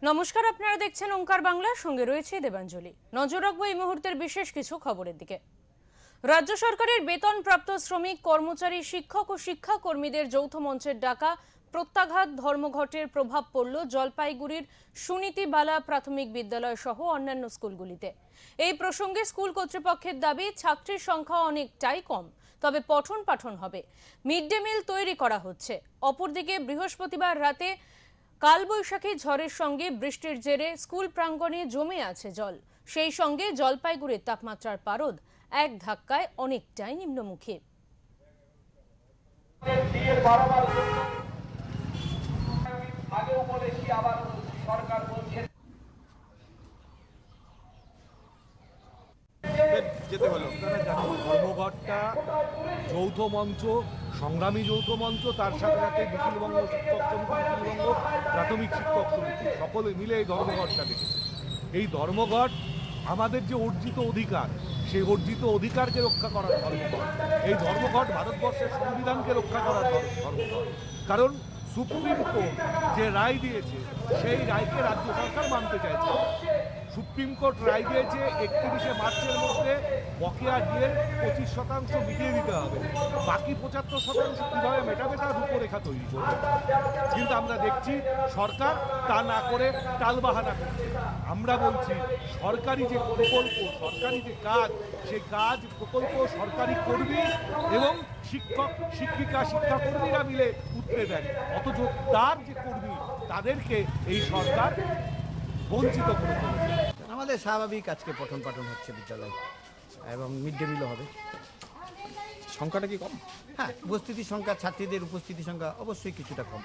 নমস্কার, আপনারা দেখছেন ওঙ্কার বাংলা, সঙ্গে রয়েছে দেবাঞ্জলি। নজর রাখবো এই মুহূর্তের বিশেষ কিছু খবরের দিকে। রাজ্য সরকারের বেতনপ্রাপ্ত শ্রমিক, কর্মচারী, শিক্ষক ও শিক্ষাকর্মীদের যৌথ মঞ্চের ডাকা প্রত্যাঘাত ধর্মঘটের প্রভাব পড়ল জলপাইগুড়ির সুনীতিবালা প্রাথমিক বিদ্যালয় সহ অন্যান্য স্কুলগুলিতে। এই প্রসঙ্গে স্কুল কর্তৃপক্ষের দাবি, ছাত্রীর সংখ্যা অনেকটাই কম, তবে পঠন পাঠন হবে। মিড ডে মিল তৈরি করা হচ্ছে। অপরদিকে বৃহস্পতিবার রাতে কালবৈশাখী ঝড়ের সঙ্গে বৃষ্টির জেরে স্কুল প্রাঙ্গণে জমে আছে জল। সেই সঙ্গে জলপাইগুড়ির তাপমাত্রার পারদ এক ধাক্কায় অনেকটাই নিম্নমুখী। যেতে হলো ধর্মঘটটা যৌথ মঞ্চ, সংগ্রামী যৌথ মঞ্চ, তার সাথে সাথে নিখিলবঙ্গ শিক্ষক সমিতি, নিখিলবঙ্গ প্রাথমিক শিক্ষক সমিতি সকলে মিলে এই ধর্মঘটটা দেখেছে। এই ধর্মঘট আমাদের যে অর্জিত অধিকার, সেই অর্জিত অধিকারকে রক্ষা করার ধর্মঘট। এই ধর্মঘট ভারতবর্ষের সংবিধানকে রক্ষা করার ধর্মঘট। কারণ সুপ্রিম কোর্ট যে রায় দিয়েছে, সেই রায়কে রাজ্য সরকার মানতে চাইছে। সুপ্রিম কোর্ট রায় দিয়েছে 31শে মার্চের মধ্যে বকেয়া ডিএর 25% মিটিয়ে দিতে হবে। বাকি 75% কীভাবে মেটাবে তার রূপরেখা তৈরি করবে। কিন্তু আমরা দেখছি সরকার তা না করে টালবাহানা করছে। আমরা বলছি সরকারি যে প্রকল্প, সরকারি যে কাজ, সেই কাজ প্রকল্প সরকারি কর্মী এবং শিক্ষক, শিক্ষিকা, শিক্ষাকর্মীরা মিলে উঠতে দেন, অথচ তার যে কর্মী তাদেরকে এই সরকার বঞ্চিত করে তুলেছে। আমাদের স্বাভাবিক আজকে পঠন পাঠন হচ্ছে বিদ্যালয়ে এবং মিড ডে মিলও হবে। সংখ্যাটা কি কম? হ্যাঁ, উপস্থিতির সংখ্যা, ছাত্রীদের উপস্থিতির সংখ্যা অবশ্যই কিছুটা কম।